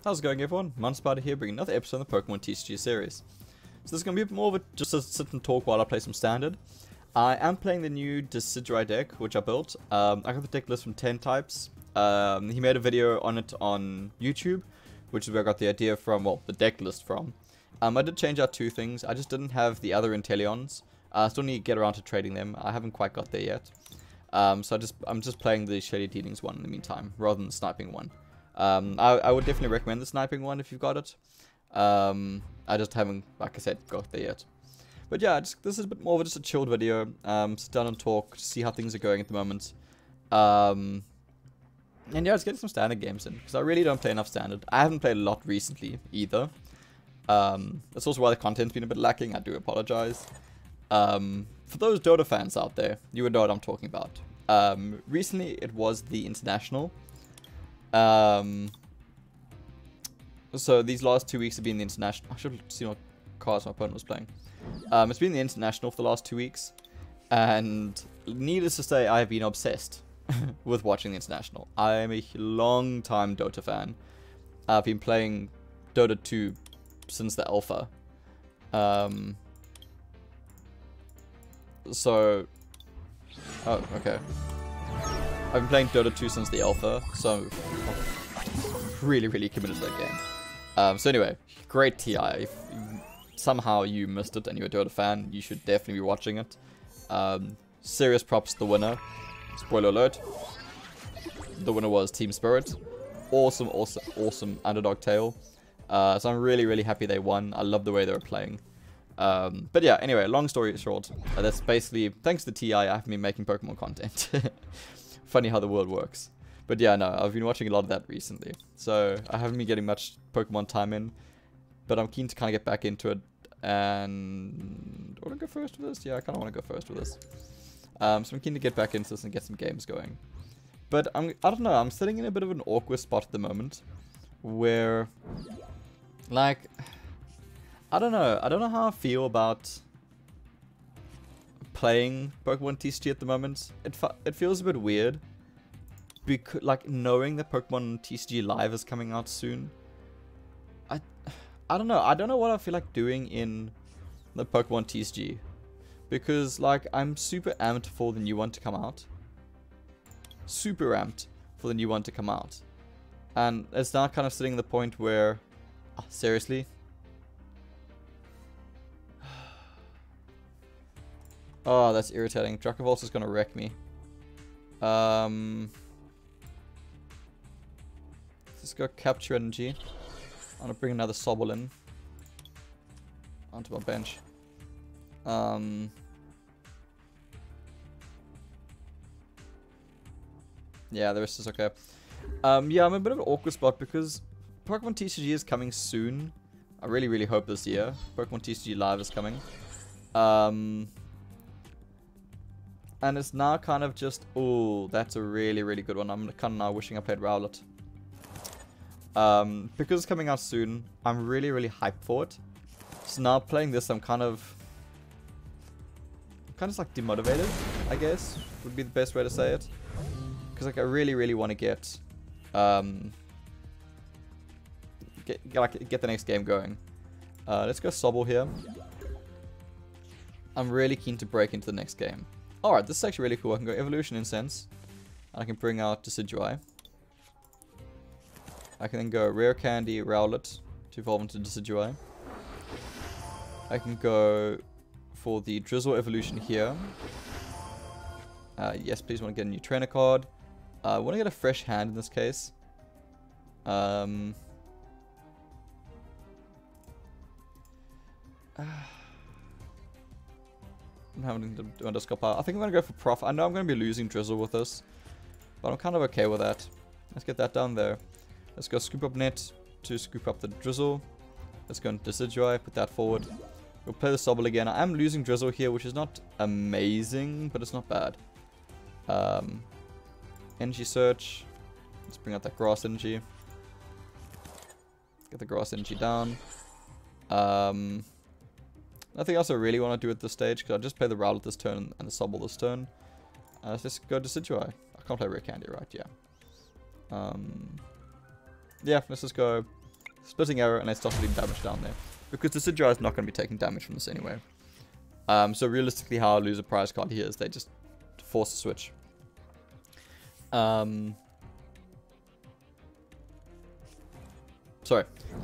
How's it going, everyone? Mountainspyder here, bringing another episode of the Pokemon TCG series. So this is going to be more of just a sit and talk while I play some Standard. I am playing the new Decidueye deck, which I built. I got the deck list from 10 types. He made a video on it on YouTube, which is where I got the idea from, well, the deck list from. I did change out 2 things. I just didn't have the other Inteleons. I still need to get around to trading them. I haven't quite got there yet. So I'm just playing the Shady Dealings one in the meantime, rather than the sniping one. I would definitely recommend the sniping one if you've got it. I just haven't, like I said, got there yet. But yeah, this is a bit more of just a chilled video. Sit down and talk, see how things are going at the moment. And yeah, just getting some Standard games in, because I really don't play enough Standard. I haven't played a lot recently either. That's also why the content's been a bit lacking. I do apologize. For those Dota fans out there, you would know what I'm talking about. Recently, it was the International. So these last 2 weeks have been the International. I should have seen what cards my opponent was playing. It's been the International for the last 2 weeks. And needless to say, I have been obsessed with watching the International. I am a long time Dota fan. I've been playing Dota 2 since the alpha. Oh, okay. I've been playing Dota 2 since the alpha, so I'm really committed to that game. So anyway, great TI. If somehow you missed it and you're a Dota fan, you should definitely be watching it. Serious props to the winner. Spoiler alert. The winner was Team Spirit. Awesome underdog tale. So I'm really happy they won. I love the way they were playing. But yeah, anyway, long story short, that's basically, thanks to TI, I haven't been making Pokemon content. Funny how the world works. But yeah, no, I've been watching a lot of that recently. So I haven't been getting much Pokemon time in. But I'm keen to kind of get back into it. And do I want to go first with this? Yeah, I kind of want to go first with this. So I'm keen to get back into this and get some games going. But I don't know, I'm sitting in a bit of an awkward spot at the moment. Where, like, I don't know how I feel about playing Pokemon TCG at the moment. It feels a bit weird, because like knowing that Pokemon TCG Live is coming out soon. I don't know what I feel like doing in the Pokemon TCG, because like I'm super amped for the new one to come out. Super amped for the new one to come out, and it's now kind of sitting at the point where, seriously. Oh, that's irritating. Dracovolt's is gonna wreck me. Let's go capture energy. I'm gonna bring another Sobble in onto my bench. Yeah, the rest is okay. Yeah, I'm in a bit of an awkward spot because Pokemon TCG is coming soon. I really hope this year. Pokemon TCG Live is coming. And it's now kind of just, oh, that's a really good one. I'm kind of now wishing I played Rowlet. Because it's coming out soon, I'm really hyped for it. So now playing this, I'm kind of like demotivated, I guess, would be the best way to say it. Because like I really want to get the next game going. Let's go Sobble here. I'm really keen to break into the next game. Alright, this is actually really cool. I can go Evolution Incense. And I can bring out Decidueye. I can then go Rare Candy Rowlet to evolve into Decidueye. I can go for the Drizzle Evolution here. Yes, please want to get a new trainer card. I want to get a fresh hand in this case. I'm having to do underscore power. I think I'm going to go for Prof. I know I'm going to be losing Drizzle with this, but I'm kind of okay with that. Let's get that down there. Let's go scoop up Net to scoop up the Drizzle. Let's go into Decidueye, put that forward. We'll play the Sobble again. I am losing Drizzle here, which is not amazing, but it's not bad. Energy Search. Let's bring out that Grass Energy. Get the Grass Energy down. Nothing else I really want to do at this stage, because I just play the Rowlet this turn and the Sobble this turn. Let's just go to Decidueye. I can't play Rare Candy, right? Yeah. Yeah, let's just go Splitting arrow, and I start dealing damage down there. Because the Decidueye is not going to be taking damage from this anyway. So realistically, how I lose a prize card here is they just force a switch. Sorry,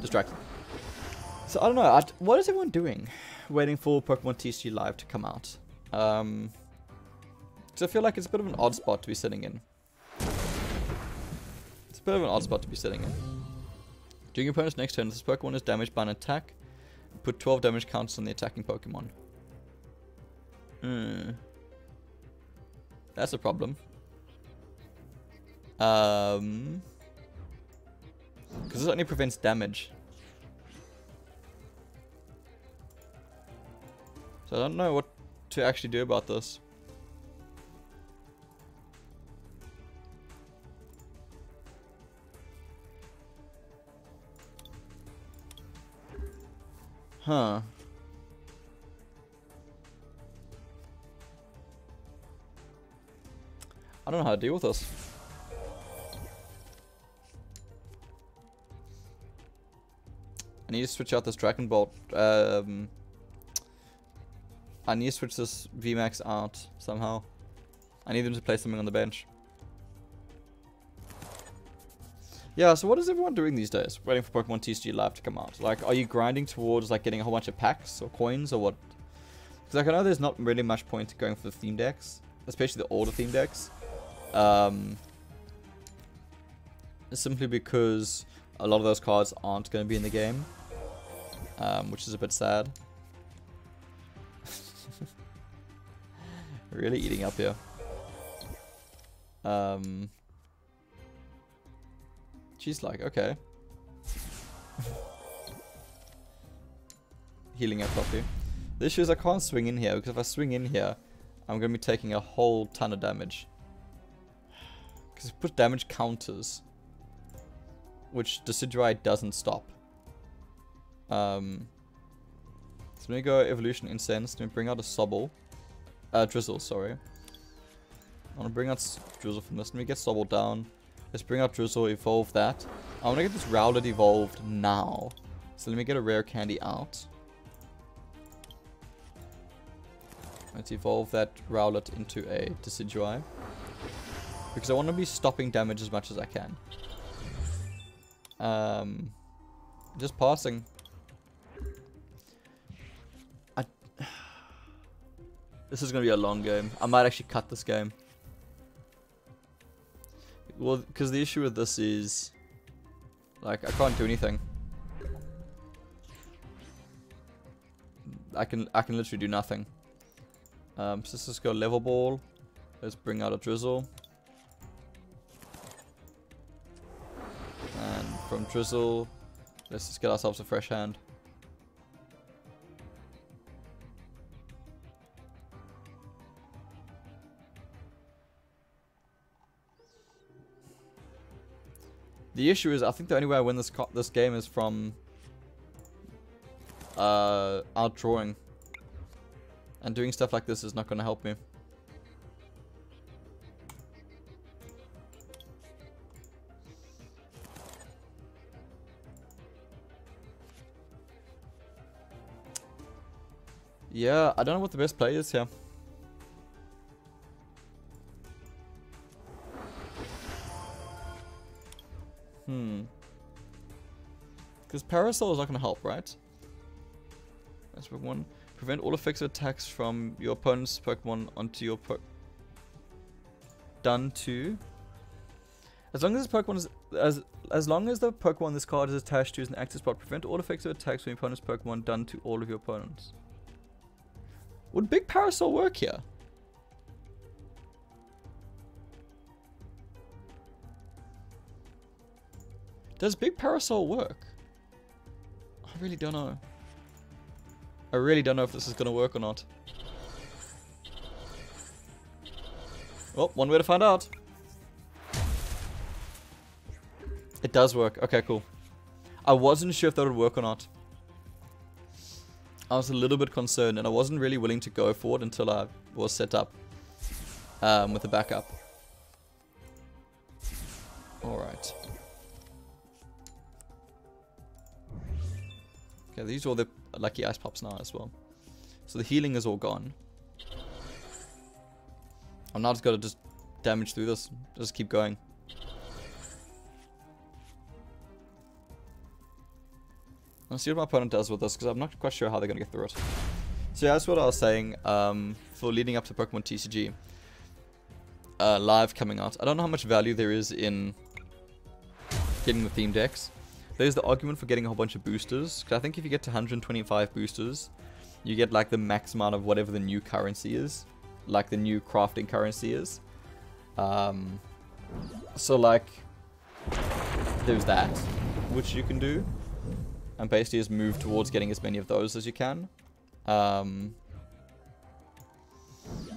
distracted. So I don't know, what is everyone doing? Waiting for Pokemon TCG Live to come out. Because I feel like it's a bit of an odd spot to be sitting in. It's a bit of an odd spot to be sitting in. During your opponent's next turn, if this Pokemon is damaged by an attack, put 12 damage counters on the attacking Pokemon. That's a problem. Because this only prevents damage. So I don't know what to actually do about this. Huh. I don't know how to deal with this. I need to switch out this Dragon Bolt. I need to switch this VMAX out somehow. I need them to play something on the bench. Yeah, so what is everyone doing these days? Waiting for Pokemon TCG Live to come out. Like, are you grinding towards like getting a whole bunch of packs or coins or what? Because like I know there's not really much point to going for the theme decks, especially the older theme decks. Simply because a lot of those cards aren't going to be in the game, which is a bit sad. Really eating up here. She's like, okay. Healing up properly. The issue is I can't swing in here, because if I swing in here, I'm going to be taking a whole ton of damage. Because it puts damage counters, which Decidueye doesn't stop. So let me go Evolution Incense. Let me bring out a Sobble. Drizzle, sorry. I want to bring out Drizzle from this. Let me get Sobble down. Let's bring out Drizzle, evolve that. I want to get this Rowlet evolved now. So let me get a rare candy out. Let's evolve that Rowlet into a Decidueye. Because I want to be stopping damage as much as I can. Just passing. This is going to be a long game. I might actually cut this game. Well, because the issue with this is, like, I can't do anything. I can literally do nothing. So let's just go Level Ball. Let's bring out a Drizzle. And from Drizzle, let's just get ourselves a fresh hand. The issue is, I think the only way I win this game is from outdrawing. And doing stuff like this is not going to help me. Yeah, I don't know what the best play is here. Because Parasol is not going to help, right? That's one. Prevent all effective attacks from your opponent's Pokemon onto your done to. As long as this Pokemon is as long as the Pokemon this card is attached to is an active spot, prevent all effective attacks from your opponent's Pokemon done to all of your opponents. Would Big Parasol work here? Does Big Parasol work? I really don't know. I really don't know if this is going to work or not. Well, one way to find out. It does work. Okay, cool. I wasn't sure if that would work or not. I was a little bit concerned, and I wasn't really willing to go for it until I was set up with the backup. Alright. Okay, these are all the lucky ice pops now as well. So the healing is all gone. I'm now just got to just damage through this. Just keep going. Let's see what my opponent does with this, because I'm not quite sure how they're going to get through it. So yeah, that's what I was saying for leading up to Pokemon TCG. Live coming out. I don't know how much value there is in getting the theme decks. There's the argument for getting a whole bunch of boosters, because I think if you get to 125 boosters, you get like the max amount of whatever the new currency is, like the new crafting currency is. So like, there's that, which you can do, and basically just move towards getting as many of those as you can.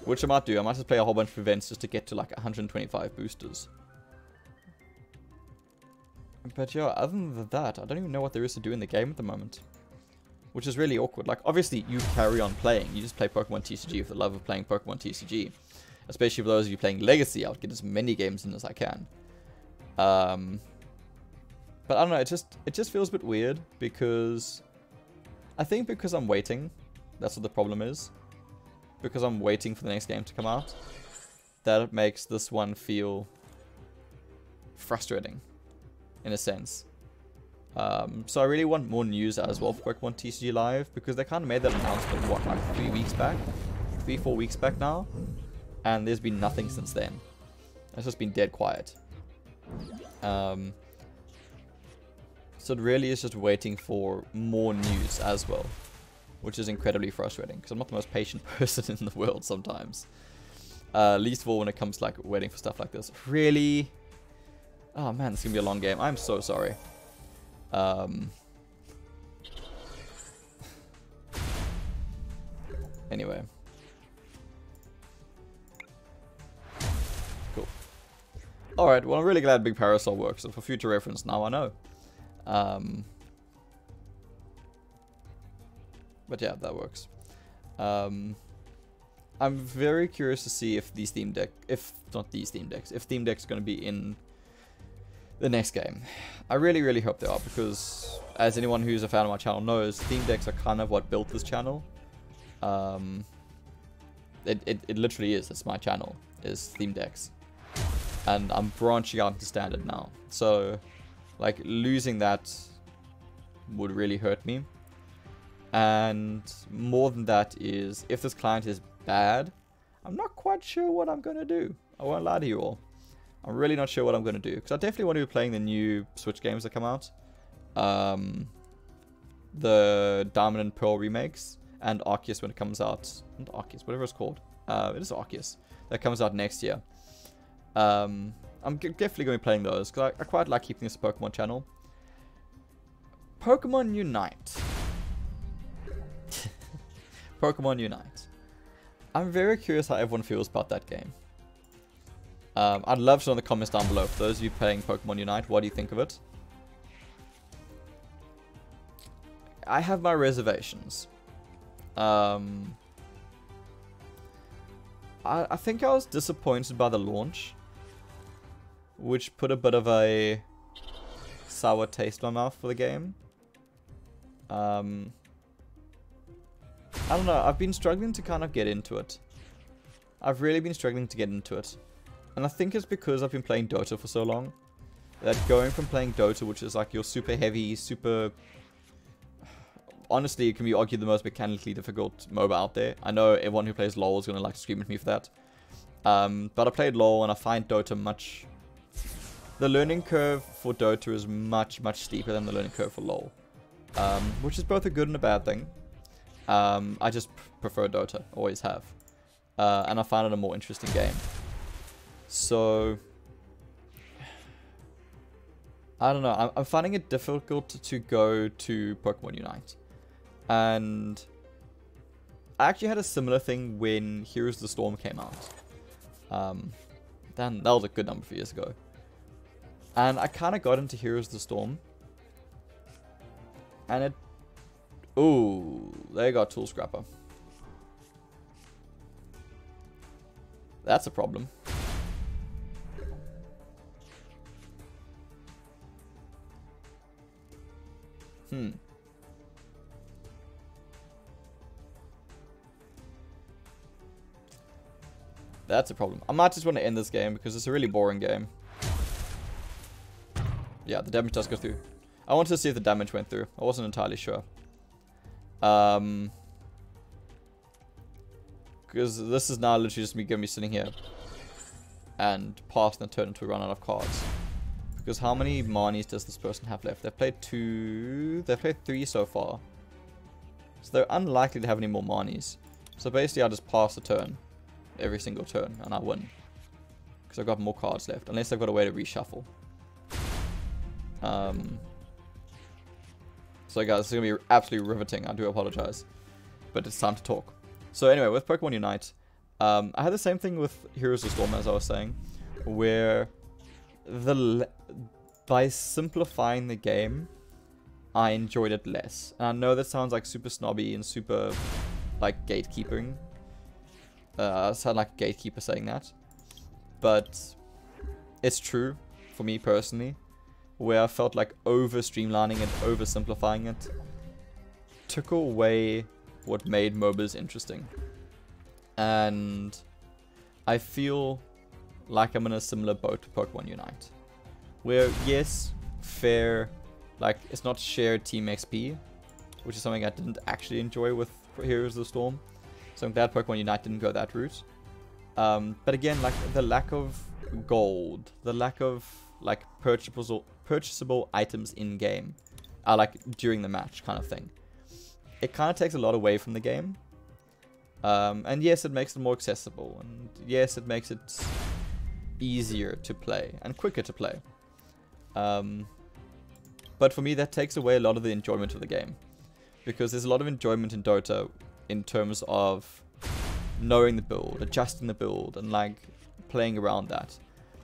Which I might do. I might just play a whole bunch of events just to get to like 125 boosters. But yeah, other than that, I don't even know what there is to do in the game at the moment. Which is really awkward. Like, obviously, you carry on playing. You just play Pokemon TCG for the love of playing Pokemon TCG. Especially for those of you playing Legacy, I would get as many games in as I can. But I don't know, it just feels a bit weird, because I think because I'm waiting, that's what the problem is. Because I'm waiting for the next game to come out, that it makes this one feel frustrating, in a sense. So I really want more news as well for Pokemon TCG Live, because they kind of made that announcement, what, like 3 weeks back? 3-4 weeks back now? And there's been nothing since then. It's just been dead quiet. So it really is just waiting for more news as well, which is incredibly frustrating, because I'm not the most patient person in the world sometimes. Least of all when it comes to like waiting for stuff like this. Really? Oh man, this is going to be a long game. I'm so sorry. Anyway. Cool. Alright, well I'm really glad Big Parasol works, so for future reference now I know. But yeah, that works. I'm very curious to see if these theme deck, if theme decks are going to be in the next game. I really, really hope they are, because as anyone who's a fan of my channel knows, theme decks are kind of what built this channel. It literally is. It's my channel, is theme decks. And I'm branching out into standard now. So, like, losing that would really hurt me. And more than that is, if this client is bad, I'm not quite sure what I'm going to do. I won't lie to you all. I'm really not sure what I'm going to do, because I definitely want to be playing the new Switch games that come out. The Diamond and Pearl remakes, and Arceus when it comes out. Not Arceus, whatever it's called. It is Arceus. That comes out next year. I'm definitely going to be playing those, because I quite like keeping this a Pokemon channel. Pokemon Unite. Pokemon Unite. I'm very curious how everyone feels about that game. I'd love to know in the comments down below. For those of you playing Pokemon Unite, what do you think of it? I have my reservations. I think I was disappointed by the launch, which put a bit of a sour taste in my mouth for the game. I don't know, I've been struggling to kind of get into it. I've really been struggling to get into it. And I think it's because I've been playing Dota for so long, that going from playing Dota, which is like your super heavy, super... Honestly, it can be argued the most mechanically difficult MOBA out there. I know everyone who plays LoL is going to like to scream at me for that. But I played LoL and I find Dota much... The learning curve for Dota is much, much steeper than the learning curve for LoL. Which is both a good and a bad thing. I just prefer Dota, always have. And I find it a more interesting game. So, I don't know, I'm finding it difficult to go to Pokemon Unite. And I actually had a similar thing when Heroes of the Storm came out. That was a good number of years ago. And I kind of got into Heroes of the Storm. And it... Ooh, there you go, Tool Scrapper. That's a problem. That's a problem. I might just want to end this game because it's a really boring game. Yeah, the damage does go through. I wanted to see if the damage went through. I wasn't entirely sure. Because this is now literally just me going to be sitting here and passing the turn until we run out of cards. Because how many Marnies does this person have left? They've played 2. They've played 3 so far. So they're unlikely to have any more Marnies. So basically I just pass the turn. Every single turn. And I win. Because I've got more cards left. Unless I've got a way to reshuffle. So guys, this is going to be absolutely riveting. I do apologize. But it's time to talk. So anyway, with Pokemon Unite. I had the same thing with Heroes of the Storm as I was saying. Where by simplifying the game, I enjoyed it less. And I know that sounds like super snobby and super like gatekeeping. I sound like a gatekeeper saying that. But it's true for me personally. Where I felt like over streamlining it, over simplifying it took away what made MOBAs interesting. And I feel like I'm in a similar boat to Pokemon Unite. Where, yes, fair, like, it's not shared team XP, which is something I didn't actually enjoy with Heroes of the Storm. So I'm glad Pokemon Unite didn't go that route. But again, like, the lack of gold, the lack of, like, purchasable items in-game, like, during the match kind of thing. It kind of takes a lot away from the game. And yes, it makes it more accessible. And yes, it makes it easier to play and quicker to play. But for me, that takes away a lot of the enjoyment of the game. Because there's a lot of enjoyment in Dota in terms of knowing the build, adjusting the build, and like playing around that.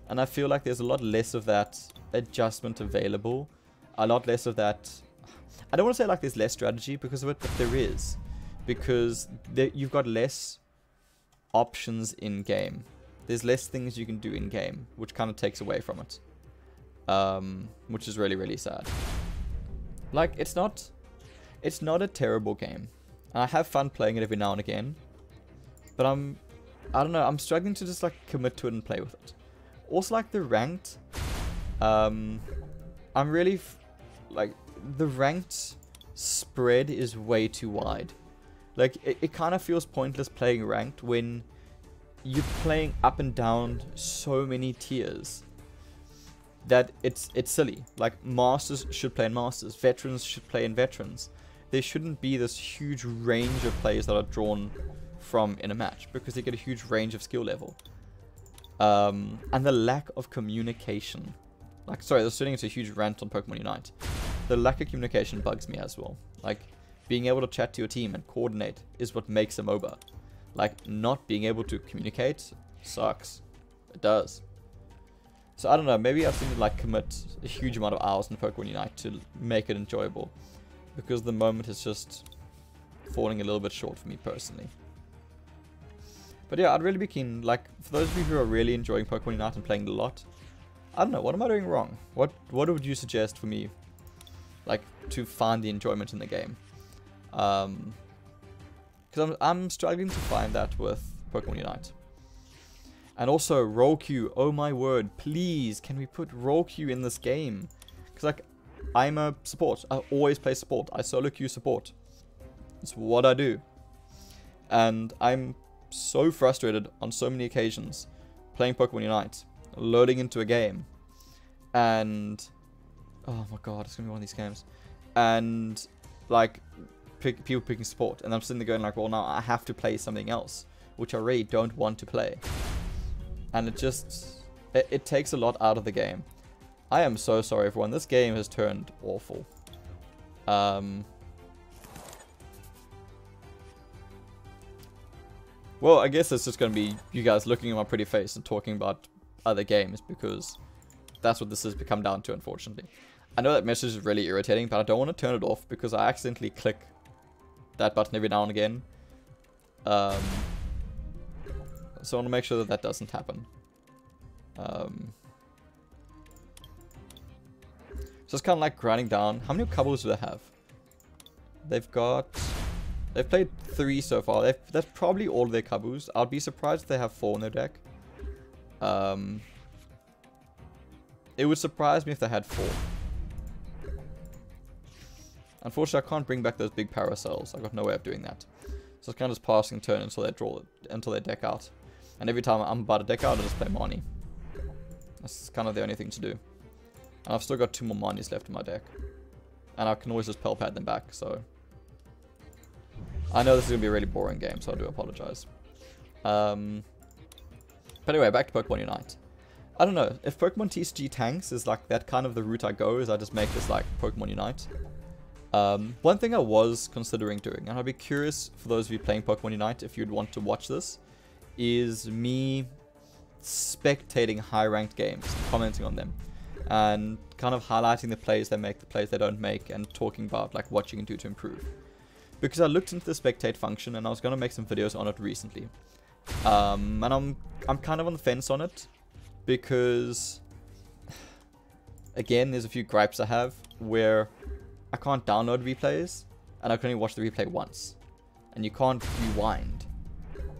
And I feel like there's a lot less of that adjustment available. A lot less of that. I don't want to say like there's less strategy because of it, but there is. Because you've got less options in game. There's less things you can do in game, which kind of takes away from it. Which is really, really sad. Like, it's not a terrible game. And I have fun playing it every now and again. But I don't know, I'm struggling to just like commit to it and play with it. Also, like the ranked, I'm really, like, the ranked spread is way too wide. Like, it kind of feels pointless playing ranked when you're playing up and down so many tiers that it's silly. Like, Masters should play in Masters. Veterans should play in Veterans. There shouldn't be this huge range of players that are drawn from in a match because they get a huge range of skill level. And the lack of communication. Like, sorry, this is turning into a huge rant on Pokemon Unite. The lack of communication bugs me as well. Like, being able to chat to your team and coordinate is what makes a MOBA. Like, not being able to communicate sucks. It does. So, I don't know. Maybe I need to, like, commit a huge amount of hours in Pokemon Unite to make it enjoyable. Because the moment is just falling a little bit short for me personally. But yeah, I'd really be keen. Like, for those of you who are really enjoying Pokemon Unite and playing it a lot, I don't know. What am I doing wrong? What would you suggest for me, like, to find the enjoyment in the game? Because I'm struggling to find that with Pokemon Unite. And also, roll queue. Oh my word. Please, can we put roll queue in this game? Because, like, I'm a support. I always play support. I solo queue support. It's what I do. And I'm so frustrated on so many occasions playing Pokemon Unite, loading into a game, and oh my god, it's gonna be one of these games, and like people picking support, and I'm sitting there going like, well, now I have to play something else which I really don't want to play, and it takes a lot out of the game. I am so sorry, everyone. This game has turned awful. Well, I guess it's just going to be you guys looking at my pretty face and talking about other games, because that's what this has become down to, unfortunately. I know that message is really irritating, but I don't want to turn it off because I accidentally click that button every now and again. So I want to make sure that that doesn't happen. So it's kind of like grinding down. How many couples do they have? They've got They've played 3 so far. That's probably all of their Kabus. I'd be surprised if they have 4 in their deck. It would surprise me if they had 4. Unfortunately, I can't bring back those big Paracells. I've got no way of doing that. So it's kind of just passing turn until they deck out. And every time I'm about to deck out, I just play Marnie. That's kind of the only thing to do. And I've still got 2 more Marnies left in my deck. And I can always just Pelpad them back, so... I know this is going to be a really boring game, so I do apologize. But anyway, back to Pokemon Unite. I don't know, if Pokemon TCG tanks is like that kind of the route I go, is I just make this like Pokemon Unite. One thing I was considering doing, and I'd be curious for those of you playing Pokemon Unite if you'd want to watch this, is me spectating high-ranked games, commenting on them, and kind of highlighting the plays they make, the plays they don't make, and talking about like what you can do to improve. Because I looked into the spectate function and I was going to make some videos on it recently. And I'm kind of on the fence on it because, again, there's a few gripes I have where I can't download replays and I can only watch the replay once. And you can't rewind.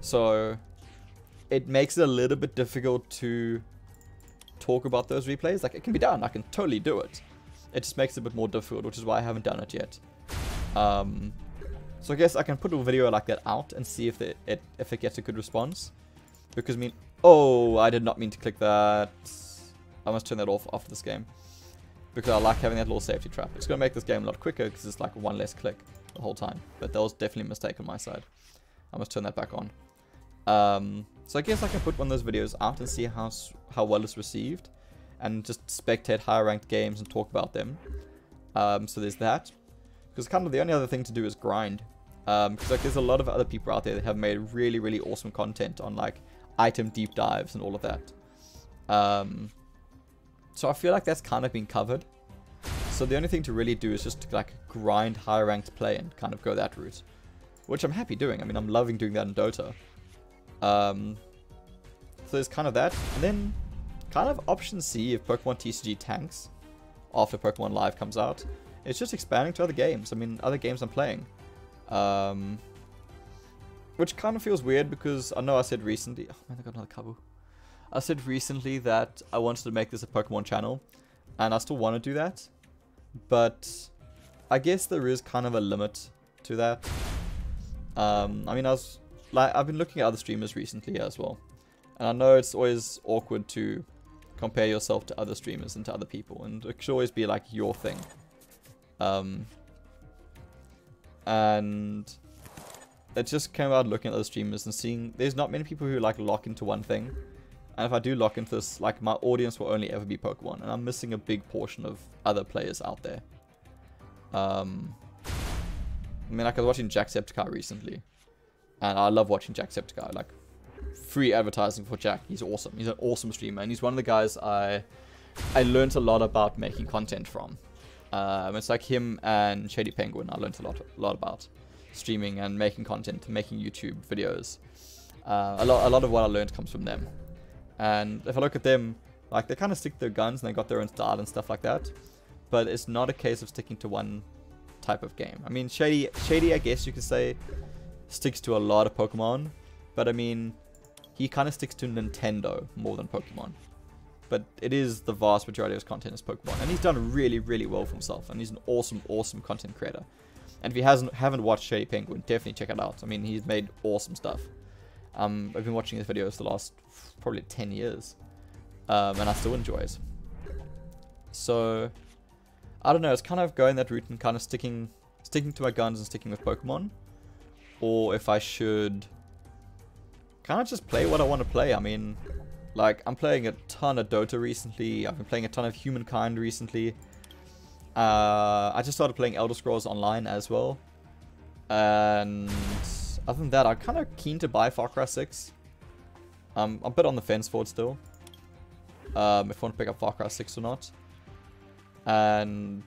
So it makes it a little bit difficult to talk about those replays. Like, it can be done, I can totally do it. It just makes it a bit more difficult, which is why I haven't done it yet. So I guess I can put a video like that out and see if it gets a good response. Because oh, I did not mean to click that. I must turn that off after this game. Because I like having that little safety trap. It's going to make this game a lot quicker because it's like 1 less click the whole time. But that was definitely a mistake on my side. I must turn that back on. So I guess I can put one of those videos out and see how well it's received. And just spectate higher ranked games and talk about them. So there's that. Because kind of the only other thing to do is grind. Because like there's a lot of other people out there that have made really, really awesome content on like item deep dives and all of that. So I feel like that's kind of been covered. So the only thing to really do is just to like grind higher ranked play and kind of go that route. Which I'm happy doing. I mean, I'm loving doing that in Dota. So there's kind of that. And then kind of option C if Pokemon TCG tanks after Pokemon Live comes out. It's just expanding to other games. I mean, other games I'm playing. Which kind of feels weird because I know I said recently... Oh man, I got another Kabu. I said recently that I wanted to make this a Pokemon channel. And I still want to do that. But I guess there is kind of a limit to that. I mean, I've been looking at other streamers recently as well. And I know it's always awkward to compare yourself to other streamers and to other people. And it should always be like your thing. And it just came out looking at other streamers and seeing there's not many people who like lock into one thing. And if I do lock into this, like my audience will only ever be Pokemon. And I'm missing a big portion of other players out there. I mean, like I was watching Jacksepticeye recently. And I love watching Jacksepticeye. Like, free advertising for Jack. He's awesome. He's an awesome streamer. And he's one of the guys I learned a lot about making content from. It's like him and Shady Penguin I learned a lot about streaming and making content, making YouTube videos. A lot of what I learned comes from them. And if I look at them, like they kind of stick to their guns and they got their own style and stuff like that. But it's not a case of sticking to one type of game. I mean, Shady I guess you could say, sticks to a lot of Pokemon. But I mean, he kind of sticks to Nintendo more than Pokemon. But it is the vast majority of his content is Pokemon. And he's done really, really well for himself. And he's an awesome, awesome content creator. And if you haven't watched Shady Penguin, definitely check it out. I mean, he's made awesome stuff. I've been watching his videos the last probably 10 years. And I still enjoy it. So, I don't know. It's kind of going that route and kind of sticking to my guns and sticking with Pokemon. Or if I should kind of just play what I want to play. I mean, like, I'm playing a ton of Dota recently. I've been playing a ton of Humankind recently. I just started playing Elder Scrolls Online as well. And other than that, I'm kind of keen to buy Far Cry 6. I'm a bit on the fence for it still. If I want to pick up Far Cry 6 or not. And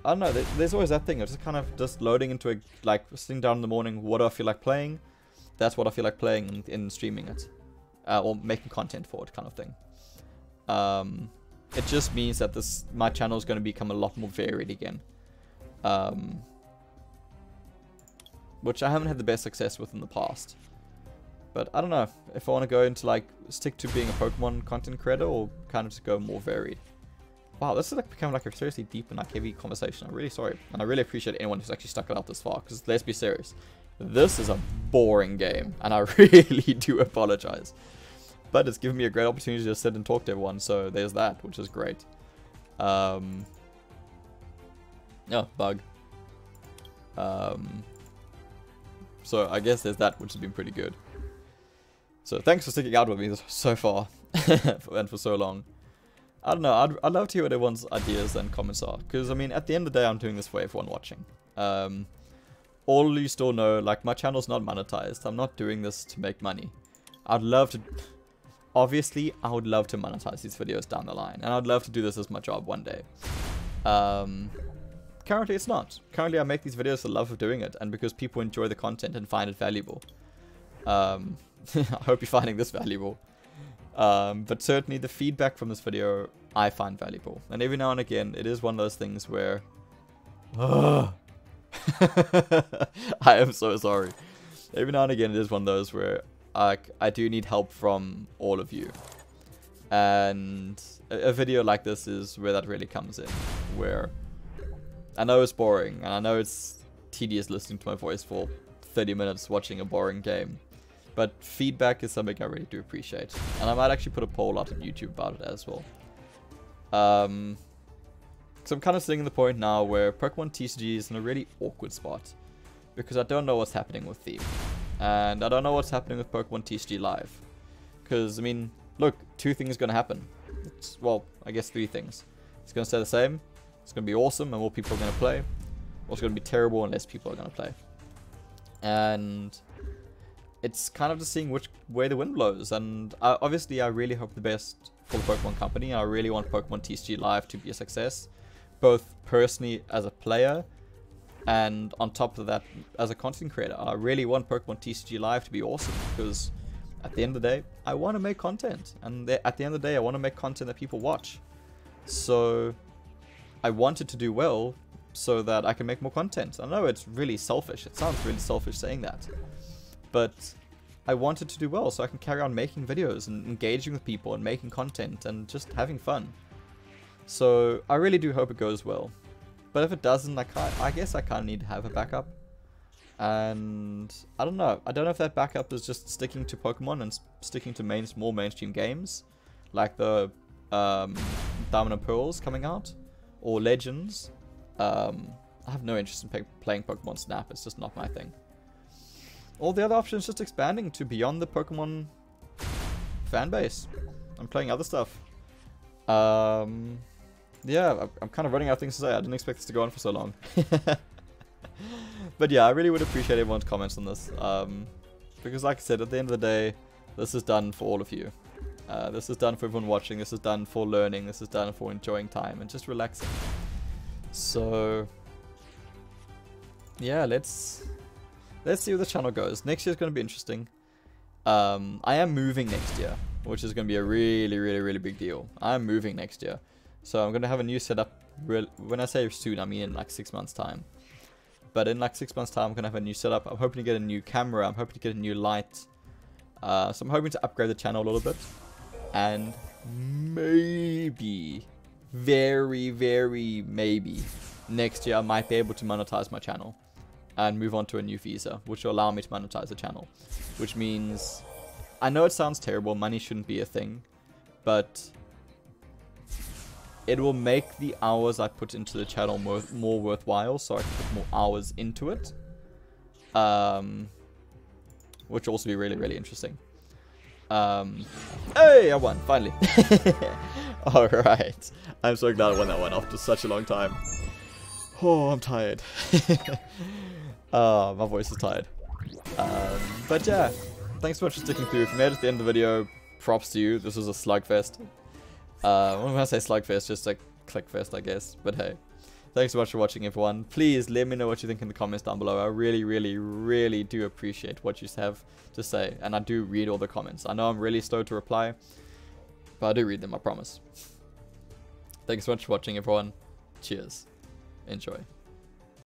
I don't know, there's always that thing. It's just kind of just loading into a, like, sitting down in the morning, what do I feel like playing? That's what I feel like playing in streaming it. Or making content for it kind of thing. It just means that my channel is going to become a lot more varied again. which I haven't had the best success with in the past. But I don't know if I want to go into like stick to being a Pokemon content creator or kind of just go more varied. Wow, this is like becoming like a seriously deep and like heavy conversation. I'm really sorry, and I really appreciate anyone who's actually stuck it out this far. Because let's be serious, this is a boring game, and I really do apologize. But it's given me a great opportunity to sit and talk to everyone, so there's that, which is great. Oh, bug. So I guess there's that, which has been pretty good. So thanks for sticking out with me so far and for so long. I don't know, I'd love to hear what everyone's ideas and comments are, because I mean at the end of the day I'm doing this for everyone watching. All you still know, like, my channel's not monetized. I'm not doing this to make money. I'd love to, obviously I would love to monetize these videos down the line, and I'd love to do this as my job one day. Currently it's not. Currently I make these videos for the love of doing it, and because people enjoy the content and find it valuable. I hope you're finding this valuable. But certainly the feedback from this video I find valuable. And every now and again, it is one of those things where... I am so sorry. Every now and again, it is one of those where I do need help from all of you. And a video like this is where that really comes in. Where I know it's boring, and I know it's tedious listening to my voice for 30 minutes watching a boring game. But feedback is something I really do appreciate. And I might actually put a poll out on YouTube about it as well. So I'm kind of sitting in the point now where Pokemon TCG is in a really awkward spot. Because I don't know what's happening with Theme. And I don't know what's happening with Pokemon TCG Live. Because, I mean, look, two things are going to happen. Well, I guess three things. It's going to stay the same. It's going to be awesome and more people are going to play. Or it's going to be terrible and less people are going to play. And... it's kind of just seeing which way the wind blows, and obviously I really hope the best for the Pokemon company. I really want Pokemon TCG Live to be a success, both personally as a player, and on top of that as a content creator. I really want Pokemon TCG Live to be awesome, because at the end of the day, I want to make content, and at the end of the day, I want to make content that people watch. So I want it to do well, so that I can make more content. I know it's really selfish. It sounds really selfish saying that. But I want it to do well so I can carry on making videos and engaging with people and making content and just having fun. So I really do hope it goes well. But if it doesn't, I guess I kind of need to have a backup. And I don't know. I don't know if that backup is just sticking to Pokemon and sticking to more mainstream games. Like the Diamond and Pearls coming out. Or Legends. I have no interest in playing Pokemon Snap. It's just not my thing. All the other options just expanding to beyond the Pokemon fan base. I'm playing other stuff. Yeah, I'm kind of running out of things to say. I didn't expect this to go on for so long. But yeah, I really would appreciate everyone's comments on this. Because like I said, at the end of the day, this is done for all of you. This is done for everyone watching. This is done for learning. This is done for enjoying time and just relaxing. So, yeah, let's see where the channel goes. Next year is going to be interesting. I am moving next year, which is going to be a really big deal. I'm moving next year. So I'm going to have a new setup. When I say soon, I mean in like 6 months' time. But in like 6 months' time, I'm going to have a new setup. I'm hoping to get a new camera. I'm hoping to get a new light. So I'm hoping to upgrade the channel a little bit. And maybe, very maybe, next year I might be able to monetize my channel. And move on to a new visa, which will allow me to monetize the channel. Which means, I know it sounds terrible, money shouldn't be a thing, but it will make the hours I put into the channel more worthwhile, so I can put more hours into it. Which will also be really interesting. Hey, I won, finally. Alright, I'm so glad I won that one after such a long time. Oh, I'm tired. My voice is tired. But yeah, thanks so much for sticking through. If you made it to the end of the video, props to you. This was a slugfest. When I say slugfest, just like clickfest, I guess. But hey, thanks so much for watching, everyone. Please let me know what you think in the comments down below. I really do appreciate what you have to say. And I do read all the comments. I know I'm really slow to reply, but I do read them, I promise. Thanks so much for watching, everyone. Cheers. Enjoy.